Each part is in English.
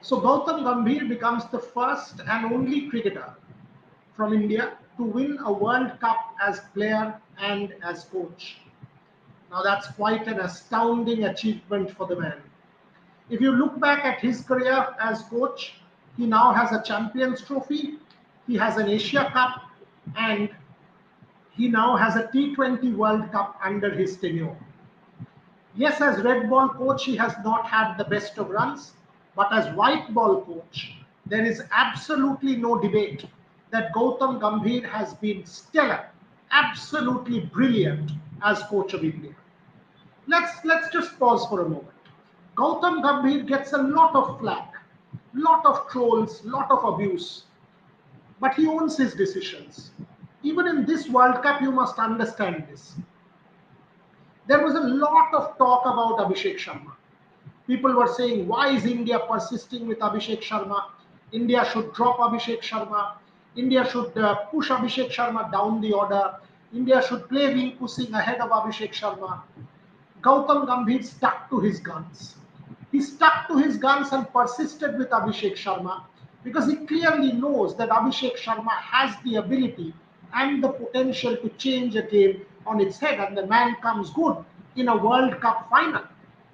So Gautam Gambhir becomes the first and only cricketer from India to win a World Cup as player and as coach. Now that's quite an astounding achievement for the man. If you look back at his career as coach, he now has a Champions Trophy, he has an Asia Cup, and he now has a T20 World Cup under his tenure. Yes, as red ball coach, he has not had the best of runs, but as white ball coach, there is absolutely no debate that Gautam Gambhir has been stellar, absolutely brilliant as coach of India. Let's just pause for a moment. Gautam Gambhir gets a lot of flack, lot of trolls, lot of abuse, but he owns his decisions. Even in this World Cup, you must understand this. There was a lot of talk about Abhishek Sharma. People were saying, why is India persisting with Abhishek Sharma? India should drop Abhishek Sharma. India should push Abhishek Sharma down the order. India should play Rinku Singh ahead of Abhishek Sharma. Gautam Gambhir stuck to his guns. He stuck to his guns and persisted with Abhishek Sharma because he clearly knows that Abhishek Sharma has the ability and the potential to change a game on its head, and the man comes good in a World Cup final.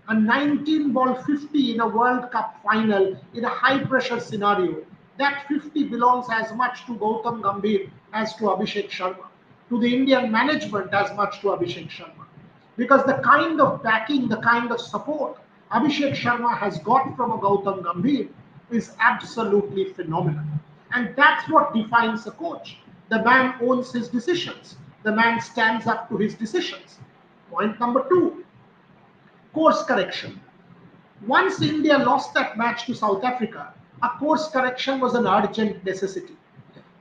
A 19 ball 50 in a World Cup final in a high pressure scenario. That 50 belongs as much to Gautam Gambhir as to Abhishek Sharma, to the Indian management as much to Abhishek Sharma. Because the kind of backing, the kind of support Abhishek Sharma has got from a Gautam Gambhir is absolutely phenomenal. And that's what defines a coach. The man owns his decisions. The man stands up to his decisions. Point number two, course correction. Once India lost that match to South Africa, a course correction was an urgent necessity.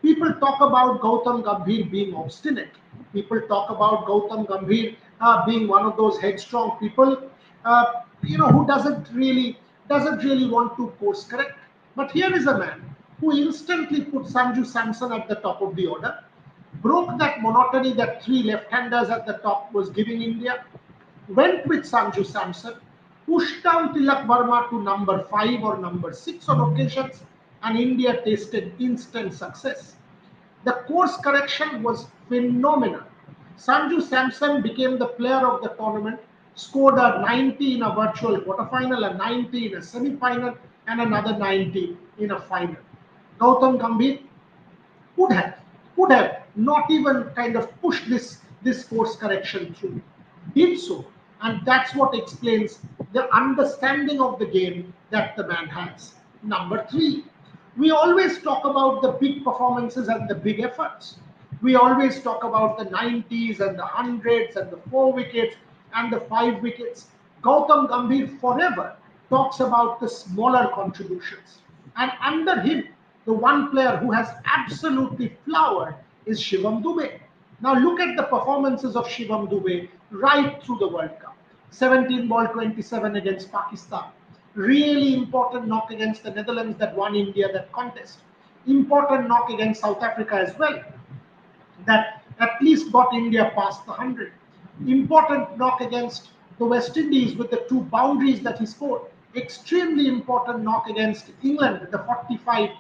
People talk about Gautam Gambhir being obstinate. People talk about Gautam Gambhir being one of those headstrong people, who doesn't really want to course correct. But here is a man who instantly put Sanju Samson at the top of the order, broke that monotony that three left-handers at the top was giving India, went with Sanju Samson, pushed down Tilak Verma to number 5 or number 6 on occasions, and India tasted instant success. The course correction was phenomenal. Sanju Samson became the player of the tournament, scored a 90 in a virtual quarterfinal, a 90 in a semi-final, and another 90 in a final. Gautam Gambhir could have not even kind of pushed this course correction through. Did so. And that's what explains the understanding of the game that the man has. Number three, we always talk about the big performances and the big efforts. We always talk about the 90s and the 100s and the 4 wickets and the 5 wickets. Gautam Gambhir forever talks about the smaller contributions. And under him, the one player who has absolutely flowered is Shivam Dube. Now look at the performances of Shivam Dube right through the World Cup. 17 ball 27 against Pakistan. Really important knock against the Netherlands that won India that contest. Important knock against South Africa as well, that at least got India past the 100. Important knock against the West Indies with the 2 boundaries that he scored. Extremely important knock against England with the 45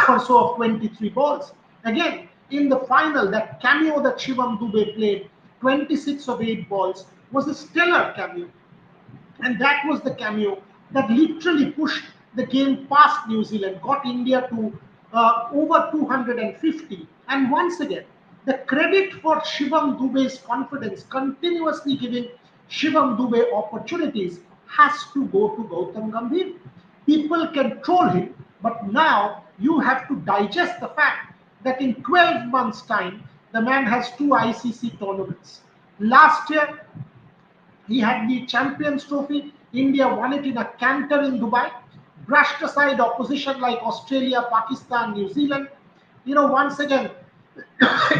or so of 23 balls. Again, in the final, that cameo that Shivam Dube played, 26 of 8 balls, was a stellar cameo. And that was the cameo that literally pushed the game past New Zealand, got India to over 250. And once again, the credit for Shivam Dube's confidence, continuously giving Shivam Dube opportunities, has to go to Gautam Gambhir. People can troll him, but now you have to digest the fact that in 12 months' time, the man has 2 ICC tournaments. Last year, he had the Champions Trophy. India won it in a canter in Dubai, brushed aside opposition like Australia, Pakistan, New Zealand. Once again,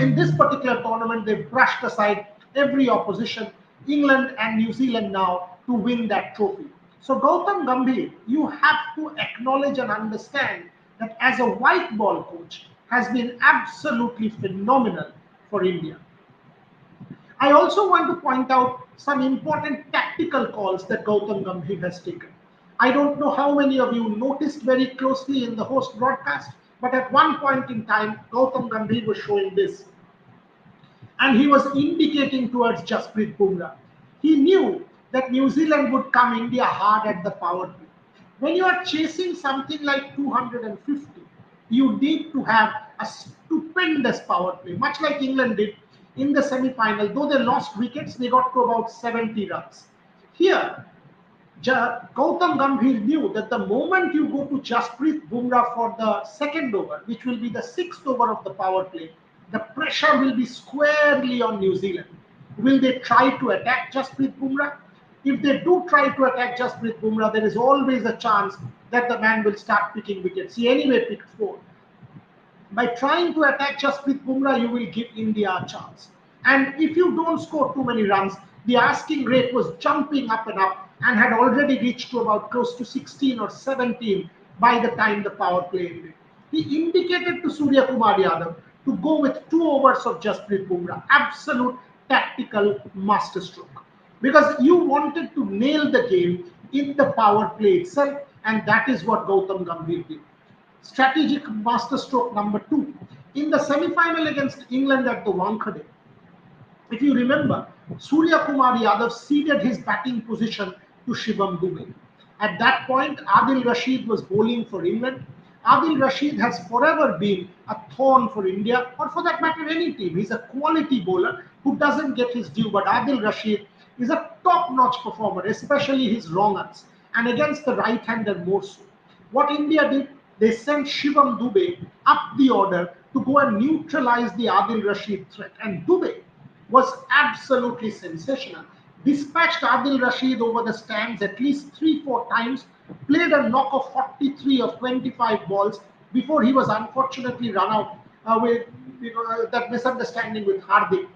in this particular tournament, they brushed aside every opposition, England and New Zealand now, to win that trophy. So Gautam Gambhir, you have to acknowledge and understand that as a white ball coach, has been absolutely phenomenal for India. I also want to point out some important tactical calls that Gautam Gambhir has taken. I don't know how many of you noticed very closely in the host broadcast, but at one point in time, Gautam Gambhir was showing this, and he was indicating towards Jasprit Bumrah. He knew that New Zealand would come India hard at the power play. When you are chasing something like 250, you need to have a stupendous power play, much like England did in the semi-final. Though they lost wickets, they got to about 70 runs. Here, Gautam Gambhir knew that the moment you go to Jasprit Bumrah for the second over, which will be the sixth over of the power play, the pressure will be squarely on New Zealand. Will they try to attack Jasprit Bumrah? If they do try to attack Jasprit Bumrah, there is always a chance that the man will start picking wickets. He anyway picked 4. By trying to attack Jasprit Bumrah, you will give India a chance. And if you don't score too many runs, the asking rate was jumping up and had already reached to about close to 16 or 17 by the time the power play ended. He indicated to Surya Kumar Yadav to go with 2 overs of Jasprit Bumrah. Absolute tactical masterstroke. Because you wanted to nail the game in the power play itself, and that is what Gautam Gambhir did. Strategic masterstroke number 2. In the semi-final against England at the Wankhede, if you remember, Surya Kumar Yadav ceded his batting position to Shivam Dube. At that point, Adil Rashid was bowling for England. Adil Rashid has forever been a thorn for India, or for that matter, any team. He's a quality bowler who doesn't get his due, but Adil Rashid is a top-notch performer, especially his wrong ups, and against the right-hander more so. What India did, they sent Shivam Dube up the order to go and neutralize the Adil Rashid threat, and Dube was absolutely sensational. Dispatched Adil Rashid over the stands at least 3-4 times, played a knock of 43 of 25 balls before he was unfortunately run out with that misunderstanding with Hardik.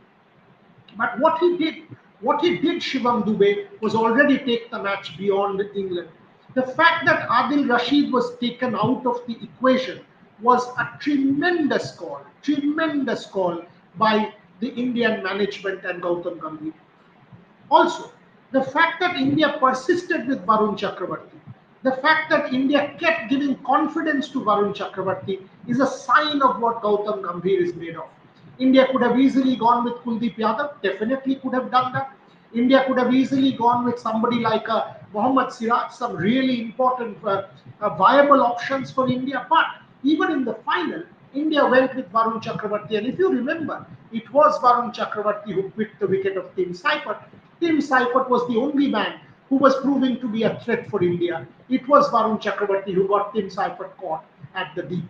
But what he did, Shivam Dube, was already take the match beyond England. The fact that Adil Rashid was taken out of the equation was a tremendous call by the Indian management and Gautam Gambhir. Also, the fact that India persisted with Varun Chakravarti, the fact that India kept giving confidence to Varun Chakravarti is a sign of what Gautam Gambhir is made of. India could have easily gone with Kuldeep Yadav, definitely could have done that. India could have easily gone with somebody like Mohammad Siraj, some really important viable options for India. But even in the final, India went with Varun Chakravarti. And if you remember, it was Varun Chakravarti who picked the wicket of Tim Seifert. Tim Seifert was the only man who was proving to be a threat for India. It was Varun Chakravarti who got Tim Seifert caught at the deep.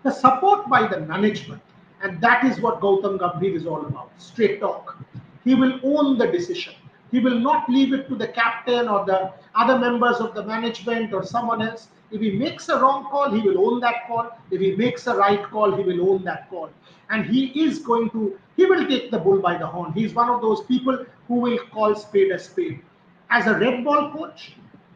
The support by the management, and that is what Gautam Gambhir is all about, straight talk. He will own the decision. He will not leave it to the captain or the other members of the management or someone else. If he makes a wrong call, he will own that call. If he makes a right call, he will own that call. And he will take the bull by the horn. He's one of those people who will call spade a spade. As a red ball coach,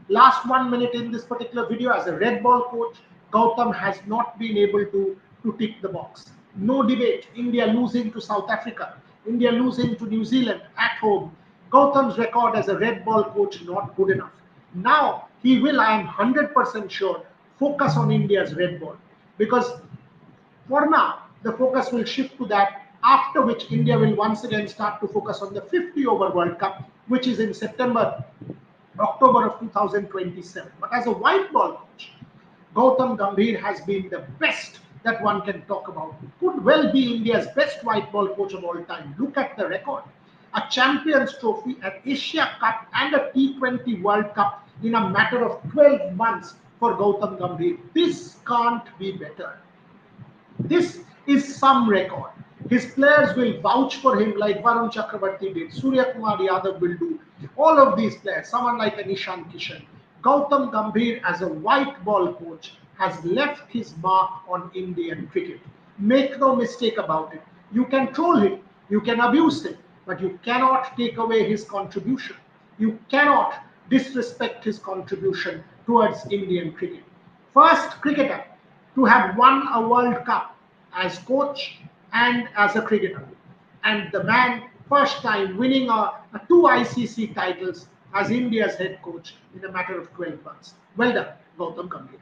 last 1 minute in this particular video, as a red ball coach, Gautam has not been able to tick the box. No debate. India losing to South Africa. India losing to New Zealand at home. Gautam's record as a red ball coach not good enough. Now he will, I am 100% sure, focus on India's red ball. Because for now, the focus will shift to that, after which India will once again start to focus on the 50-over World Cup, which is in October of 2027. But as a white ball coach, Gautam Gambhir has been the best that one can talk about. Could well be India's best white ball coach of all time. Look at the record. A Champions Trophy, an Asia Cup and a T20 World Cup in a matter of 12 months for Gautam Gambhir. This can't be better. This is some record. His players will vouch for him like Varun Chakravarti did, Surya Kumar Yadav will do. All of these players, someone like an Ishan Kishan. Gautam Gambhir as a white ball coach has left his mark on Indian cricket. Make no mistake about it. You can troll him, you can abuse him, but you cannot take away his contribution. You cannot disrespect his contribution towards Indian cricket. First cricketer to have won a World Cup as coach and as a cricketer. And the man, first time winning two ICC titles as India's head coach in a matter of 12 months. Well done, Gautam Gambhir.